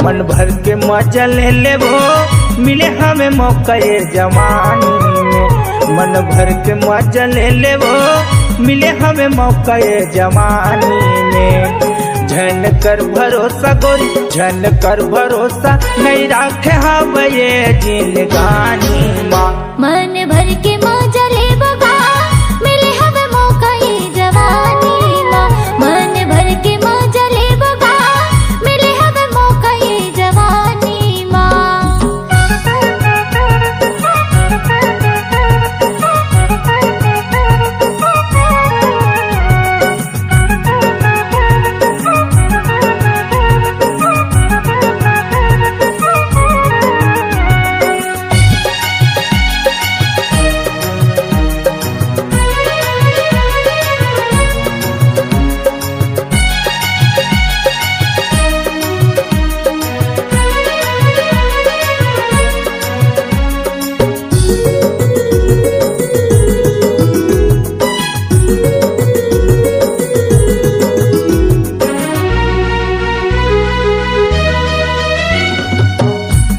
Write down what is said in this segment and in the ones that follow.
मन भर के मजा ले लेबो मिले हमें मौका ये जवानी में। मन भर के मजा ले लेबो मिले हमें मौका ये जवानी में। झन कर भरोसा गोरी झन कर भरोसा नहीं राखे हम ये जिंदगानी माँ। मन भर के मजा लेबो गा मिले हमें मौका ये जवानी माँ। मन भर के मजा लेबो गा मिले हमें मौका ये जवानी माँ।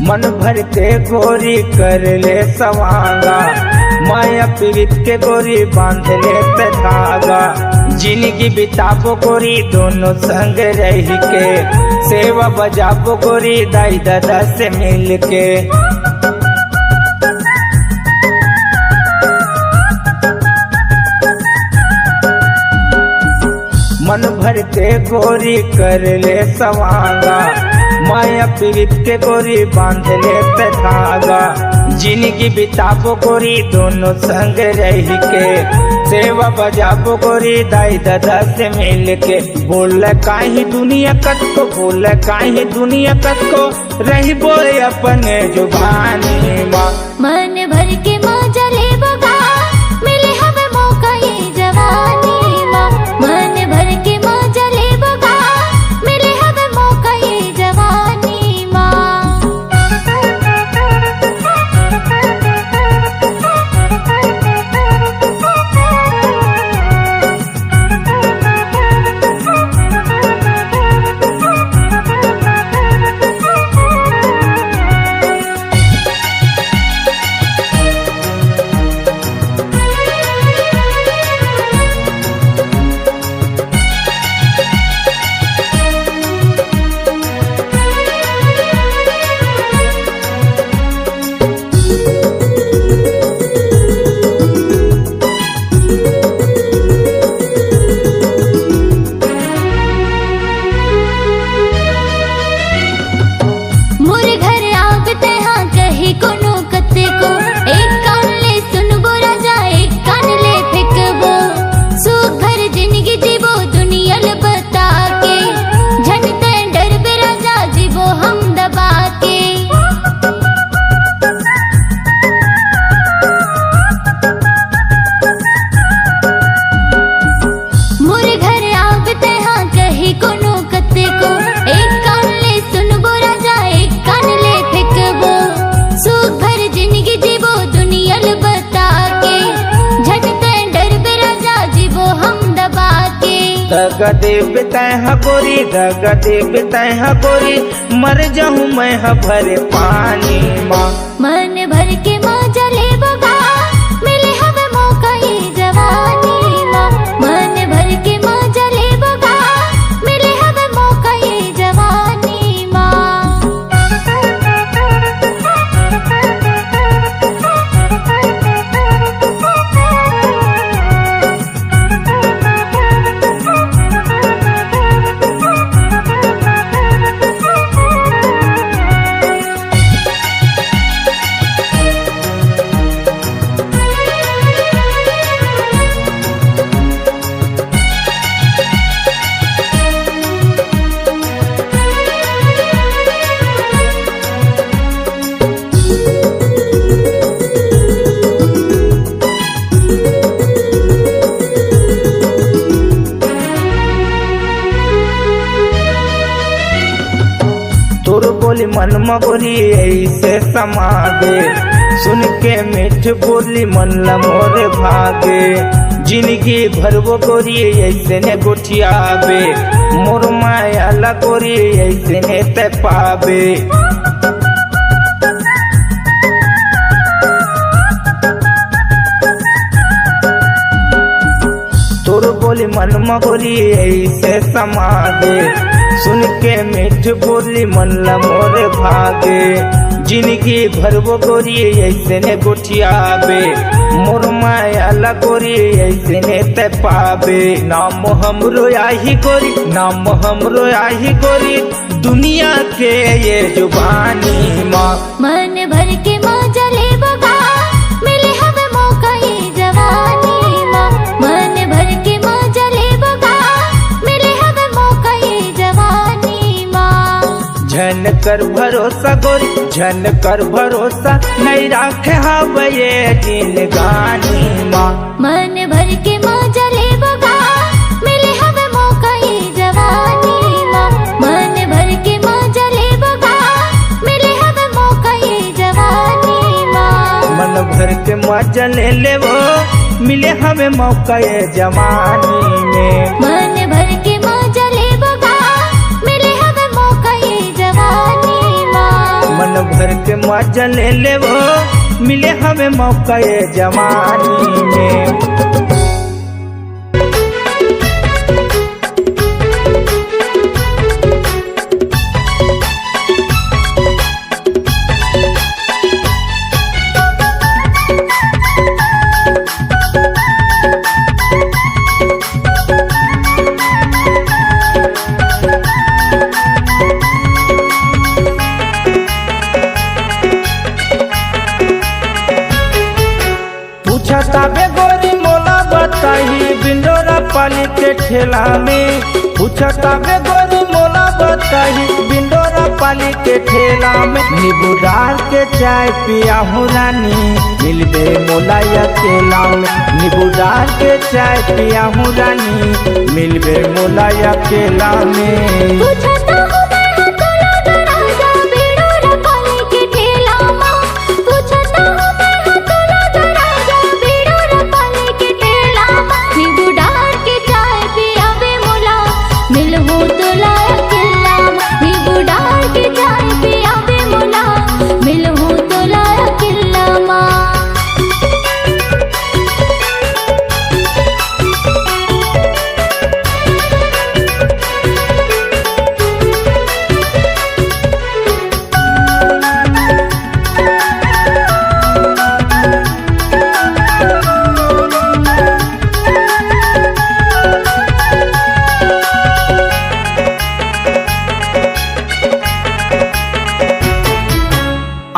मन भर के गोरी कर ले सवांगा माया पीड़ित के गोरी बांध ले धागा। जिंदगी बिताबो गोरी दोनों संग रह के सेवा बजाबो गोरी दाई दादा से मिल के। मन भर के गोरी कर ले सवांगा माया पीड़ित के गोरी बांध ले धागा। जिंदगी बिताबो गोरी दोनों संग रह के सेवा बजाबो गोरी दाई दादा से मिल के। बोल काहे दुनिया कतको बोल काहे दुनिया कतको रही बोले अपने जुबानी माँ। मन भर के मजा लेबो गा मिले हमें मौका ये जवानी माँ। मन भर के मजा लेबो गा मिले हमें मौका ये जवानी माँ। दगा देव तैहा गोरी दगा देव तैहा गोरी मर जाऊं मैं भरे पानी माँ। मन भर के मजा लेबो गा मिले हमें मौका ये जवानी माँ। मन भर के मजा लेबो गा मिले हमें मौका ये जवानी माँ। बोली मन मगोरी ऐसे समागे, सुन के मीठ बोली मन लमोरे भागे। जिंदगी भर वो गोरी ऐसे ने गोठियाबे, मोर माया लगोरी ऐसे ते पावे। तोर बोली मन मगोरी ऐसे समागे, सुन के मीठ बोली मन मोरे भागे। जिंदगी भर वो गोरी ऐसे ने गोठियाबे, मोर माया लगोरी ऐसे ने ते पावे। नाम हमरो आही गोरी, नाम हमरो आही गोरी, दुनिया के ये जुबानी माँ। मन भर के मजा लेबोगा, मिले हवे मौका ये जवानी माँ। मन भर के मजा लेबोगा, मिले हवे मौका ये जवानी माँ। झन कर भरोसा गोरी, झन कर भरोसा, नहीं राखे हवे ये जिंदगानी माँ। मन भर के मजा लेबोगा, मिले हवे मौका ये जवानी माँ। मन भर के मजा लेबोगा, मिले हवे मौका ये जवानी माँ। मन भर के मजा ले लेवो, मिले हमें मौका ये जवानी में। मन भर के मजा लेबोगा, मिले हवे मौका ये जवानी माँ। मन भर के मजा ले लेवो, मिले हमें मौका ये जवानी में। पूछताबे गोरी मोला बताही, बिंडोरा पाली के ठेला में। पूछताबे गोरी मोला बताही, बिंडोरा पाली के ठेला में। नींबू डाल के चाय पिया हूँ रानी, मिलबे मोला अकेला में। नींबू डाल के चाय पिया हूँ रानी, मिलबे मोला अकेला में। पूछता हूँ मैं हथौड़ा दराजा, बिंडोरा पाली के ठेला माँ। पूछता हूँ मैं हथौड़ा दराजा, बिंडोरा पाली के ठेला माँ। नींबू डाल के चाय पियावे मोला, मिलहूँ तोला अकेला माँ। नींबू डाल के चाय पियावे मोला, मिलहूँ तोला अकेला माँ।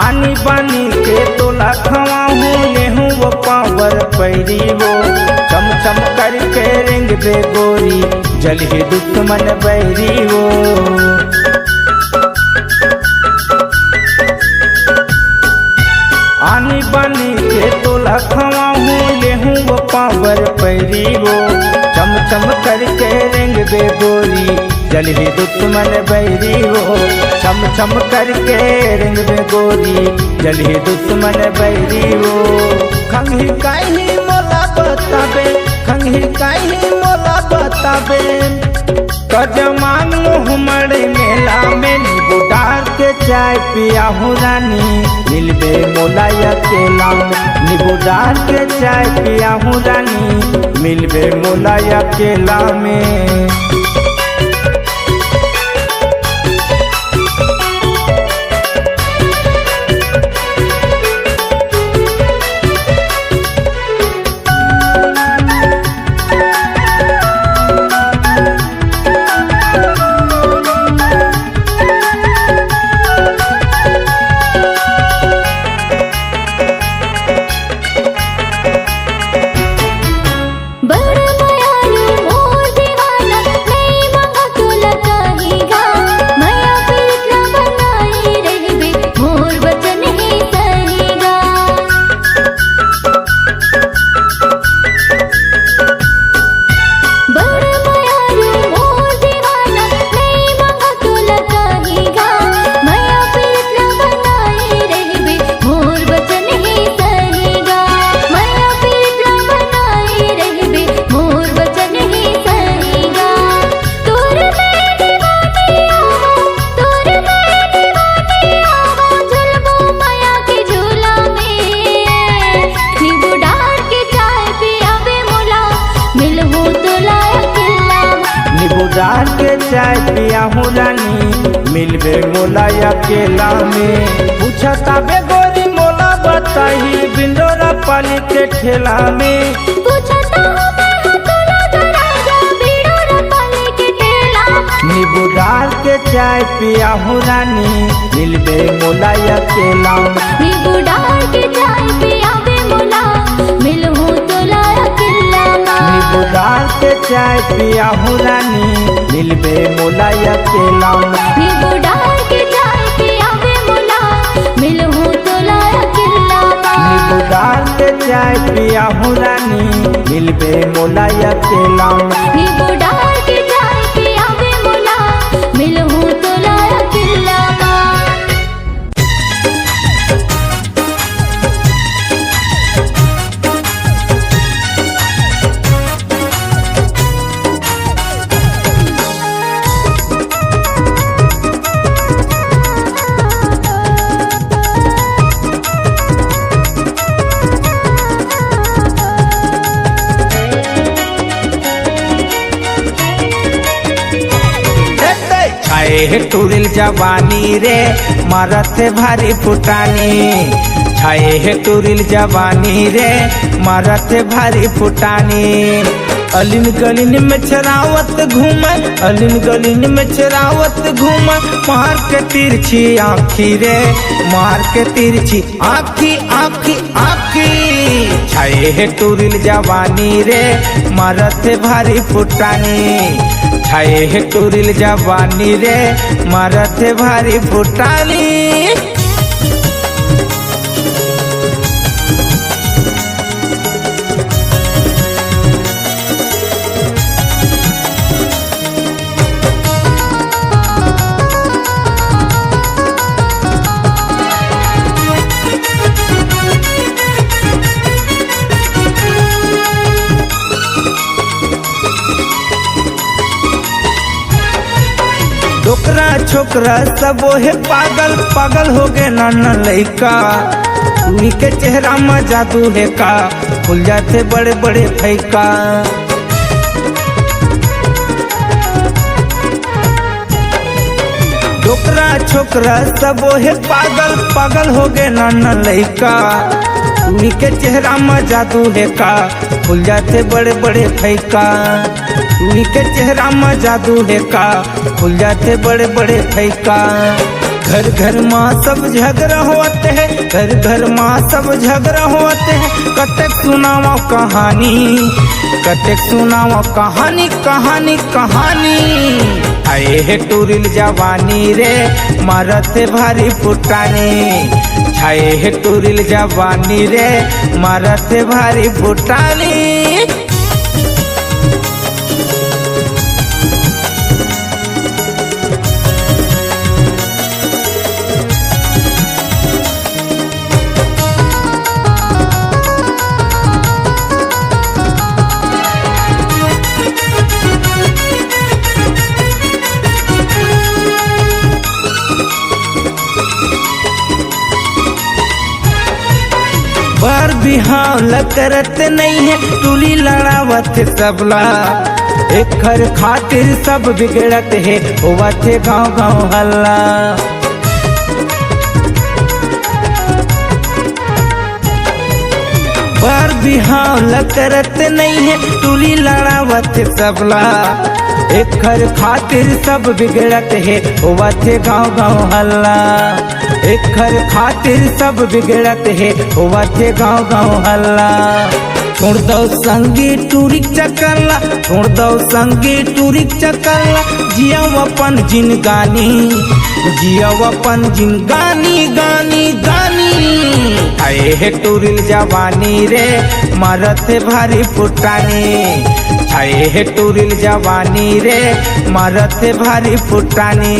आनी बानी के तोला खवाहूँ, लेहूँ वो पावर पैरी वो। चम चम करके रेंग दे गोरी, जल ही दुश्मन बैरी वो। आनी बानी के तोला खवाहूँ, लेहूँ वो पावर पैरी वो। चम चम करके रेंग दे गोरी, जल ही दुश्मन बैरी वो। छम छम करके रेंग दे गोरी, जल ही दुश्मन बैरी वो। खंगी काहे मोला बताबे, खंगी काहे मोला बताबे। कज मांग लो हमारे मेला में, नींबू डाल के चाय पिया हूँ रानी, मिलबे मोला अकेला में। नींबू डाल के चाय पिया हूँ रानी, मिलबे मोला अकेला में। बड़ मायालू मोर दीवाना, नहीं मोला अकेला में। पूछता बे गोरी मोला बताई बिंडोरा पाली के ठेला में। पूछता हूँ मैं हूँ तोला दराजा बिंडोरा पाली के ठेला। नींबू डाल के चाय पिया हूँ रानी मिलबे मोला अकेला में। नींबू डाल के चाय पियावे मोला मिलहूँ तोला अकेला में। नींबू डाल के चाय पिया हूँ रानी मिलबे मोला अकेला में। नींबू डाल के चाय पियावे मोला मिलहूँ तोला अकेला में। नींबू डाल के चाय पिया हूँ रानी मिलबे मोला अकेला में। नींबू डाल के चाय पियावे मोला मिलहूँ तोला अकेला में। छाए टूरिल जवानी रे मारत भारी फुटानी। छाए टूरिल जवानी रे मारत भारी फुटानी। अलिन गलिन में चरावत घूम अलिन गलिन में चरावत घूम मार के तिरछी आँखी रे मार के तिरछी आँखी आँखी आँखी। छाए टूरिल जवानी रे मारत भारी फुटानी। छाए टूरिल जवानी रे मारत भारी फुटानी। छोकरा छोकरा सब है पागल पागल हो गए नाना लइका। उन्हीं के चेहरा में जादू है का खुल जाते बड़े बड़े फैका। छोकरा छोकरा सब है पागल पागल हो गए नाना लइका। उन्हीं के चेहरा में जादू है का खुल जाते बड़े बड़े फैका। उन्हीं के चेहरा में जादू है का खुल जाते बड़े बड़े फैका। घर घर माँ सब झगड़ा होते हैं घर घर माँ सब झगड़ा होते हैं। कतक सुनावा कहानी कतक सुनावा कहानी कहानी कहानी। आए है टूरिल जवानी रे मारत भारी फुटानी। छाए है टूरिल जवानी रे मारत भारी फुटानी। बार बिहाव करत नहीं है टूली लड़ावत सबला। एक घर खातिर सब बिगड़त है होवत है गाँव गाँव हल्ला। बार बिहाव करत नहीं है टूली लड़ावत सबला। एक घर खातिर सब बिगड़त है होवत है गाँव गाँव हल्ला। एक घर खातिर सब बिगड़त है होवत है गाँव गाँव हल्ला। छोड़ दो संगी टूरिक चकरला छोड़ दो संगी टूरिक चकरला। जियाव अपन जिनगानी जियाव अपन जिनगानी गानी गानी। आए है टूरिल जवानी रे मारत भारी फुटानी। छाए है टूरिल जवानी रे मारत भारी फुटानी।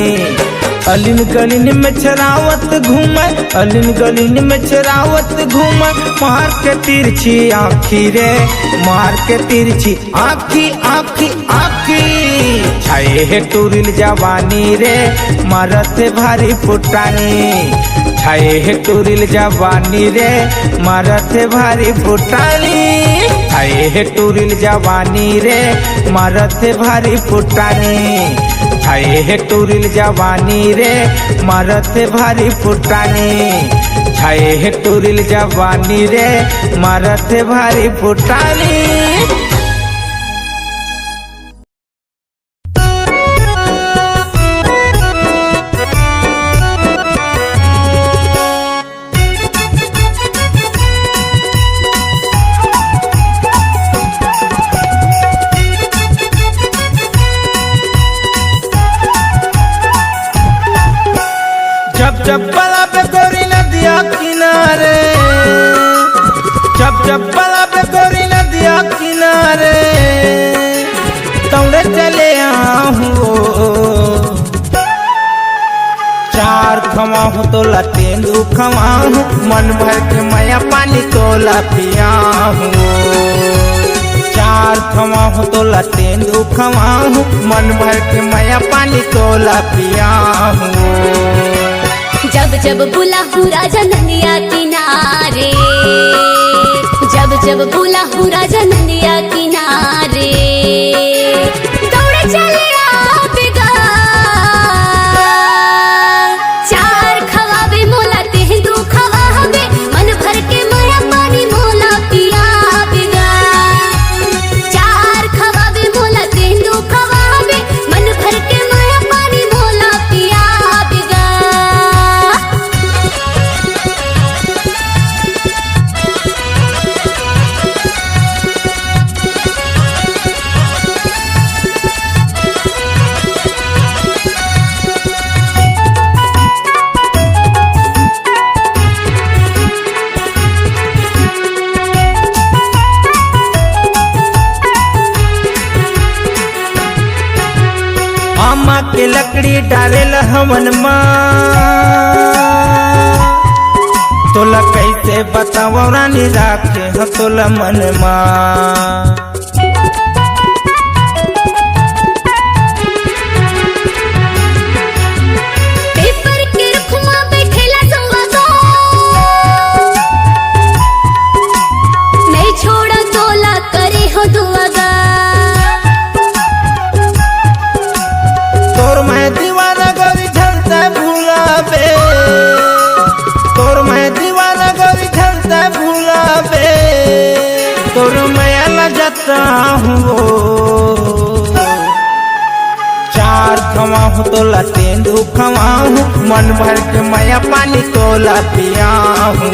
अलिन गलिन में चरावत घूम अलिन गलिन में चरावत घूम मार के तिरछी आँखी रे मार के तिरछी आँखी आँखी आँखी। छाए है टूरिल जवानी रे मारत भारी फुटानी। छाए है टूरिल जवानी रे मारत भारी फुटानी। छाए है टूरिल जवानी रे मारत भारी फुटानी। छाए है टूरिल जवानी रे मारते भारी फुटानी छाए है टूरिल जवानी रे मारते भारी फुटानी। जब बला पे गोरी नदिया किनारे जब बला पे गोरी नदिया किनारे तौड़े चले आहूँ चार खवाहूँ तोला तेंदू खवाहूँ मन भर के मैया पानी तोला पियाहूँ चार खवाहूँ तोला तेंदू खवाहूँ मन भर के मैया पानी तोला पियाहूँ। जब जब बुला हूँ राजा नंदिया किनारे जब बुला हूँ राजा नंदिया किनारे दौड़े चले आवेगा चार खवाबे मोला तेंदू खवाबे मन भर के माया पानी मोला पियावेगा चार खवाबे मोला तेंदू खवाबे मन भर के माया पानी मोला पियावेगा। आमा के लकड़ी डालेल हमन माँ तोला कैसे बताओ रानी राखे हो तोला मन माँ। पेपर के रुखमा बैठेला संगतो नहीं छोड़ा तोला करे हो दुआगा तोर मैं दीवाना गोरी झलता भूलाबे तोर मैं दीवाना गोरी झलता भूलाबे तोर मैं अलग जाता हूँ चार खवाहूँ तोला तेंदू खवाहूँ मन भर के मैया पानी तोला पियाहूँ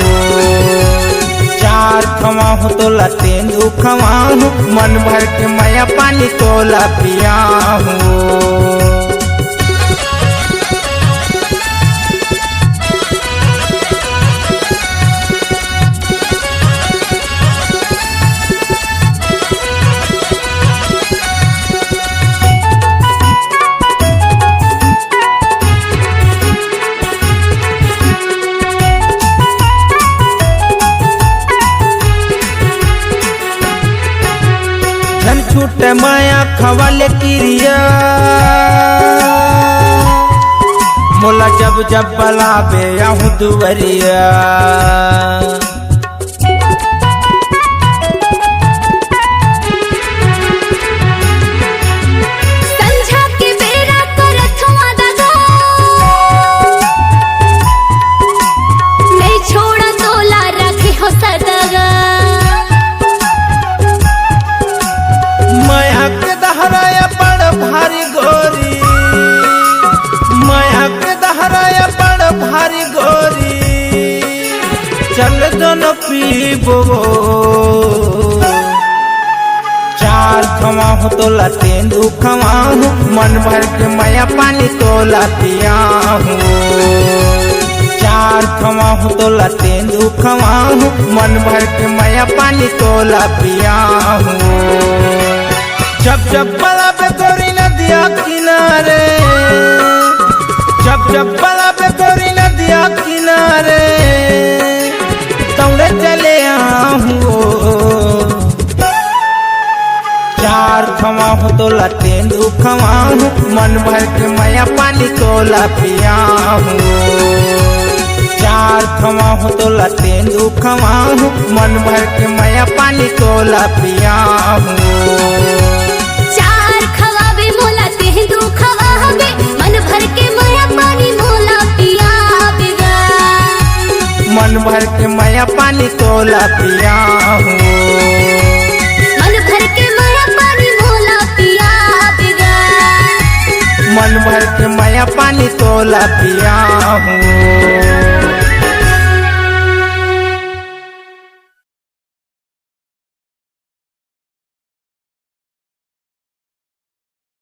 चार खवाहूँ तोला तेंदू खवाहूँ मन भर के मैया पानी तोला पियाहूँ। छूटे माया खवाले किरिया मोला जब बलाबे आहूँ दुवरिया संझा के बेरा करत हुआ दादा नहीं छोड़ा तोला रखे हो सदागा माया के दहराया बड़ भारी गोरी माया के दहराया बड़ भारी गोरी चल दोनों पीबो चार खवाहूँ तोला तेंदू खवाहूँ मन भर के मैया पानी तोला पियाहूँ चार खवाहूँ तोला तेंदू खवाहूँ मन भर के मैया पानी तोला पियाहूँ। जब बला पे गोरी नदिया किनारे जब बला पे गोरी नदिया किनारे तौड़े चले आहूँ चार खवाहूँ तोला तेंदू खवाहूँ मन भर के मैया पानी तोला पियाहूँ चार खवाहूँ तोला तेंदू खवाहूँ मन भर के मैया पानी तोला पियाहूँ चार खवाबे मोला तेंदू खवाबे भर के मैं पानी तोला पिया हूँ। मन भर के मैं पानी मोला पिया बिगा। मन भर के मैं पानी तोला पिया हूँ।